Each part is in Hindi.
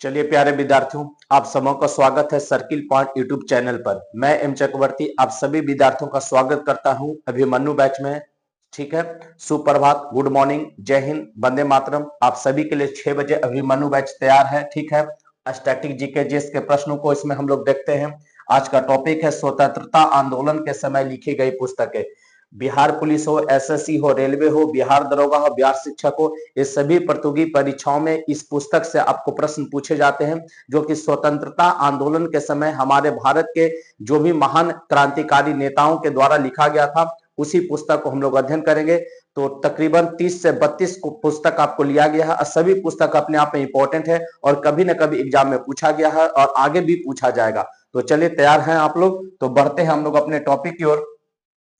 चलिए प्यारे विद्यार्थियों, आप सबों का स्वागत है सर्किल पॉइंट यूट्यूब चैनल पर। मैं एम चक्रवर्ती आप सभी विद्यार्थियों का स्वागत करता हूं अभिमन्यु बैच में। ठीक है, सुप्रभात, गुड मॉर्निंग, जय हिंद, वंदे मातरम। आप सभी के लिए 6 बजे अभिमन्यु बैच तैयार है। ठीक है, स्टैटिक जीके जीएस के प्रश्नों को इसमें हम लोग देखते हैं। आज का टॉपिक है स्वतंत्रता आंदोलन के समय लिखी गई पुस्तकें। बिहार पुलिस हो, एसएससी हो, रेलवे हो, बिहार दरोगा हो, बिहार शिक्षक हो, इस सभी प्रतियोगी परीक्षाओं में इस पुस्तक से आपको प्रश्न पूछे जाते हैं, जो कि स्वतंत्रता आंदोलन के समय हमारे भारत के जो भी महान क्रांतिकारी नेताओं के द्वारा लिखा गया था, उसी पुस्तक को हम लोग अध्ययन करेंगे। तो तकरीबन 30 से 32 पुस्तक आपको लिया गया है। सभी पुस्तक अपने आप में इंपॉर्टेंट है और कभी ना कभी एग्जाम में पूछा गया है और आगे भी पूछा जाएगा। तो चलिए, तैयार हैं आप लोग? तो बढ़ते हैं हम लोग अपने टॉपिक की ओर,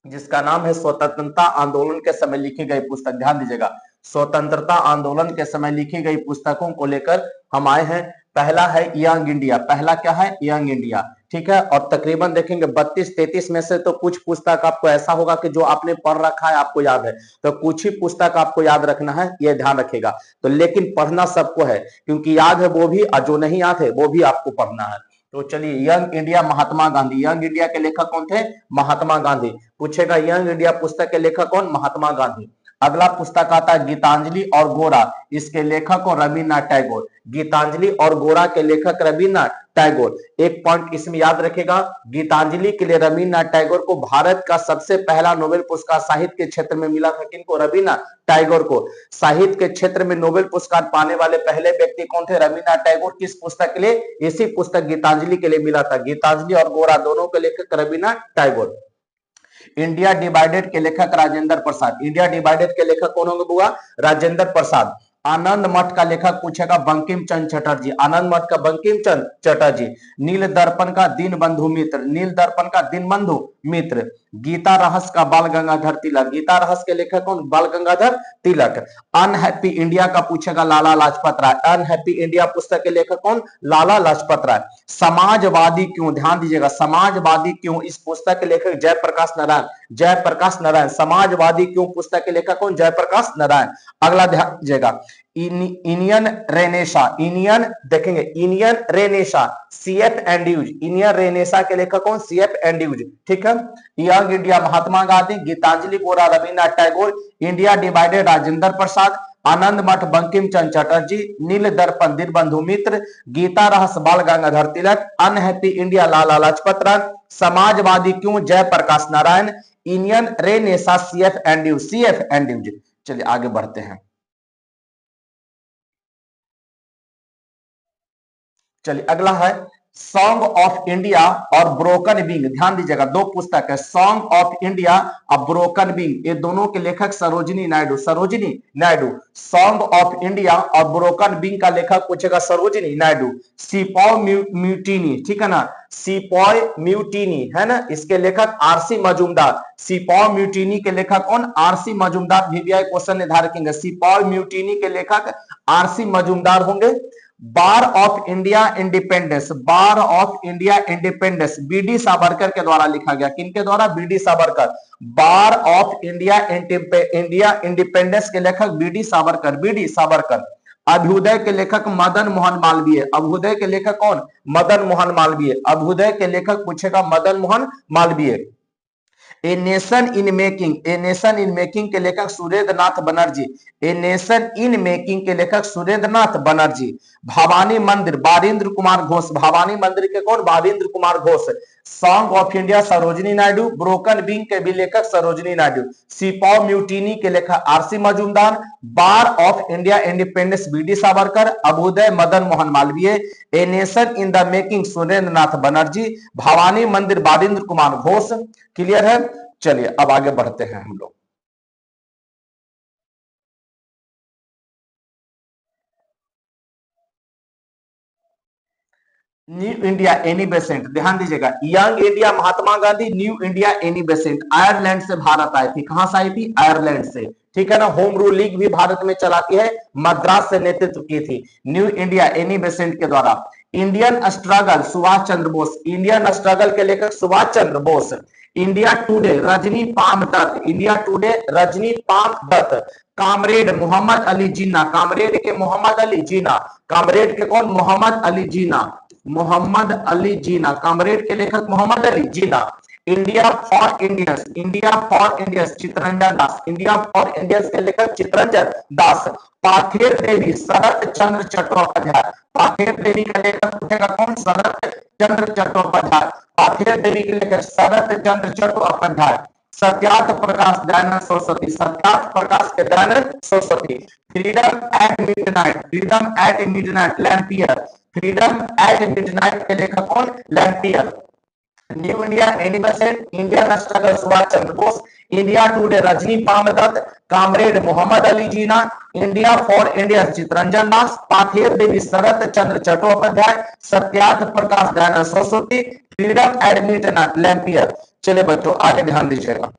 जिसका नाम है स्वतंत्रता आंदोलन के समय लिखी गई पुस्तक। ध्यान दीजिएगा, स्वतंत्रता आंदोलन के समय लिखी गई पुस्तकों को लेकर हम आए हैं। पहला है यंग इंडिया। पहला क्या है? Young India. ठीक है, और तकरीबन देखेंगे 32-33 में से तो कुछ पुस्तक आपको ऐसा होगा कि जो आपने पढ़ रखा है, आपको याद है, तो कुछ ही पुस्तक आपको याद रखना है, यह ध्यान रखेगा। तो लेकिन पढ़ना सबको है, क्योंकि याद है वो भी और जो नहीं याद है वो भी आपको पढ़ना है। तो चलिए, young India, Mahatma Gandhi. Young India के लेखक कौन थे? महात्मा गांधी। पूछेगा यंग इंडिया पुस्तक के लेखक कौन? महात्मा गांधी। अगला पुस्तक आता है गीतांजलि और गोरा। इसके लेखक कौन? रविन्द्रनाथ टैगोर। गीतांजलि और गोरा के लेखक रविन्द्रनाथ टैगोर। एक पॉइंट इसमें याद रखेगा, गीतांजलि के लिए रविन्द्रनाथ टैगोर को भारत का सबसे पहला नोबेल पुरस्कार साहित्य के क्षेत्र में मिला था। किनको? रविन्द्रनाथ टैगोर को। साहित्य के क्षेत्र में नोबेल पुरस्कार पाने वाले पहले व्यक्ति कौन थे? रविन्द्रनाथ टैगोर। किस पुस्तक के लिए? इसी पुस्तक गीतांजलि के लिए मिला था। गीतांजलि और गोरा दोनों के लेखक रविन्द्रनाथ टैगोर। इंडिया डिवाइडेड के लेखक राजेंद्र प्रसाद। इंडिया डिवाइडेड के लेखक कौन होंगे बुआ? राजेंद्र प्रसाद। आनंद मठ का लेखक पूछेगा बंकिम चंद्र चटर्जी। आनंद मठ का बंकिम चंद्र चटर्जी। नील दर्पण का दीन बंधु मित्र। नील दर्पण का दीन बंधु मित्र। गीता रहस्य का बाल गंगाधर तिलक। गीता रहस्य के लेखक कौन? बाल गंगाधर तिलक। अनहैप्पी इंडिया का पूछेगा लाला लाजपत राय। अनहैप्पी इंडिया पुस्तक के लेखक कौन? लाला लाजपत राय। समाजवादी क्यों? ध्यान दीजिएगा, समाजवादी क्यों, इस पुस्तक के लेखक जयप्रकाश नारायण। जयप्रकाश नारायण। समाजवादी क्यों पुस्तक के लेखक कौन? जयप्रकाश नारायण। अगला ध्यान दीजिएगा, इंडियन रेनेसा। इंडियन देखेंगे, Indian renaissance, C F Andrews. Indian Renaissance के लेखक कौन? CF Andrews. ठीक है। Young India Mahatma Gandhi. गीतांजलि गोरा रविन्द्रनाथ टैगोर। India divided Rajendra Prasad. आनंद मठ बंकिम चंद्र चटर्जी। नील दर्पण दीनबंधु मित्र। गीता रहस्य बाल गंगाधर तिलक। Unhappy India Lala Lajpat Rai. समाजवादी क्यों? Jayaprakash Narayan. Indian renaissance C F Andrews. C F Andrews. चलिए आगे बढ़ते हैं। चलिए अगला है सॉन्ग ऑफ इंडिया और ब्रोकन विंग। ध्यान दीजिएगा, दो पुस्तक है, सॉन्ग ऑफ इंडिया और ब्रोकन विंग। ये दोनों के लेखक Sarojini Naidu. Sarojini Naidu. Song of India और ब्रोकन विंग का लेखक पूछेगा सरोजिनी नायडू। सिपॉय म्यूटिनी, ठीक है ना, सिपॉय म्यूटिनी है ना, इसके लेखक आरसी मजूमदार। सिपॉय म्यूटिनी के लेखक कौन? आरसी मजूमदार। वीवीआई क्वेश्चन निर्धारित करेंगे। सिपॉय म्यूटिनी के लेखक आरसी मजूमदार होंगे। War of India independence. War of India independence BD Savarkar के द्वारा लिखा गया। किनके द्वारा? BD Savarkar. War of India independence के लेखक बीडी सावरकर। बीडी सावरकर। अभ्युदय के लेखक मदन मोहन मालवीय। अभ्युदय के लेखक कौन? मदन मोहन मालवीय। अभ्युदय के लेखक पूछेगा Madan Mohan Malviya. A nation in making. A nation in making के लेखक Surendra Nath Banerjee. A nation in making के लेखक सुरेंद्र नाथ बनर्जी। भवानी मंदिर बारिंद्र कुमार घोष। भवानी मंदिर के कौन? Barindra Kumar Ghosh. Song of India Sarojini Naidu. Broken wing के भी लेखक सरोजिनी नायडू। सिपॉय म्यूटिनी के लेखक RC Majumdar. War of India independence BD Savarkar. Abhyudaya Madan Mohan Malviya. A nation in the making Surendra Nath Banerjee. Bhavani Mandir Barindra Kumar Ghosh. Clear है? चलिए अब आगे बढ़ते हैं हम लोग। New India Annie Besant. ध्यान दीजिएगा, young India Mahatma Gandhi. New India Annie Besant Ireland से भारत आई थी। कहां से आई थी? आयरलैंड से। ठीक है ना। होम रूल लीग भी भारत में चलाती है, मद्रास से नेतृत्व की थी न्यू इंडिया एनी बेसेंट के द्वारा। Indian struggle Subhash Chandra Bose. Indian struggle के लेखक Subhash Chandra Bose. India today Rajani Palme Dutt. India today Rajani Palme Dutt. Comrade Mohammad Ali Jinnah, comrade के मोहम्मद अली जिन्ना, कामरेड के कौन? मोहम्मद अली जिन्ना, मोहम्मद अली जिन्ना, कामरेड के लेखक Mohammad Ali Jinnah. India for Indians, India for Indians Chittaranjan Das, India for Indians के लेखक चित्तरंजन दास। पाथेर देवी शरत चंद्र चट्टोपाध्याय, पाथेर देवी का लेखक पूछेगा कौन? शरत चंद्र चट्टोपाध्याय, पाथेर देवी के लेखक शरत चंद्र चट्टोपाध्याय। सत्यार्थ प्रकाश दयानंद सरस्वती, सत्यार्थ प्रकाश के Dayanand Saraswati. Freedom at midnight, freedom at midnight Lapierre, freedom at midnight के लेखक कौन? Lapierre. New India anniversary, Indian struggle Subhash Chandra Bose, India today Rajani Palme Dutt, comrade Mohammad Ali Jinnah, India for India Chittaranjan Das, Pather Devi Sarat Chandra Chattopadhyay, Satyarth Prakash Dayanand Saraswati, freedom at midnight Lapierre. चलिए बच्चों आगे ध्यान दीजिएगा।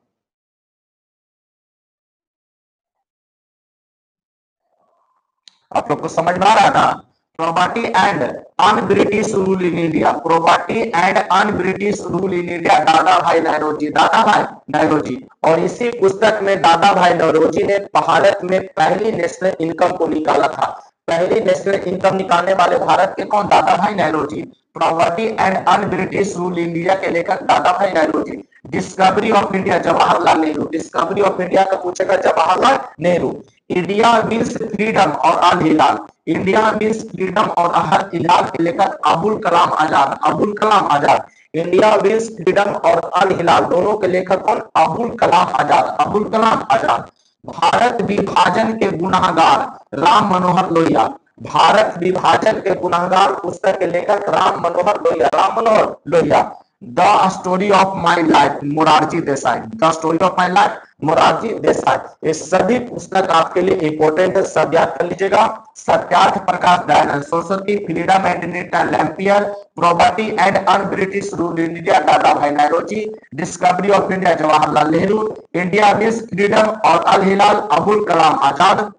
आप लोग को समझ में आ रहा था? Property and un British rule in India, property and un British rule in India, Dadabhai Naoroji, दादा भाई नौरोजी। और इसी पुस्तक में दादा भाई नौरोजी ने भारत में पहली नेशनल इनकम को निकाला था। पहली नेशनल इनकम निकालने वाले भारत के कौन? Dadabhai Naoroji. Property and un British rule India के लेखक Dadabhai Naoroji. Discovery of India Jawaharlal Nehru, discovery of India का पूछेगा Jawaharlal Nehru. India means freedom और Al Hilal, India means freedom और अल हिलाल के लेखक Abul Kalam Azad, Abul Kalam Azad. India means freedom और अल हिलाल दोनों के लेखक कौन? अबुल कलाम आजाद, अबुल कलाम आजाद। भारत विभाजन के गुनाहगार राम मनोहर लोहिया, भारत विभाजन के गुनाहगार पुस्तक के लेखक Ram Manohar Lohia, Ram Manohar Lohia. The story of my life Morarji Desai, the story of my life Morarji Desai. ये सभी पुस्तक आपके लिए इंपॉर्टेंट है, सब याद कर लीजिएगा। Satyarth Prakash Dayanand Saraswati, freedom and Lapierre, property and un British rule in India Dadabhai Naoroji, discovery of India Jawaharlal Nehru, India means freedom और अल हिलाल अबुल कलाम आजाद,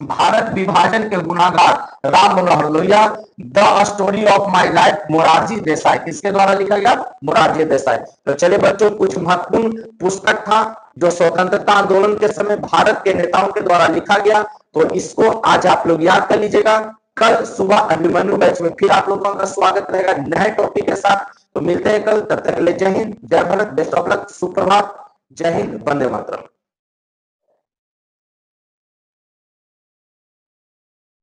भारत विभाजन के गुनाहगार Ram Manohar Lohia, the story of my life Morarji Desai, किसके द्वारा लिखा गया? मोरारजी देसाई। तो चलिए बच्चों कुछ महत्वपूर्ण पुस्तक था जो स्वतंत्रता आंदोलन के समय भारत के नेताओं के द्वारा लिखा गया, तो इसको आज आप लोग याद कर लीजिएगा। कल सुबह अभिमन्यु बैच में फिर आप लोगों का स्वागत रहेगा नए टॉपिक के साथ। तो मिलते हैं कल, तब तक के लिए जय हिंद, जय भारत, बेस्ट ऑफ लक, सुप्रभात, जय हिंद, वंदे मातरम।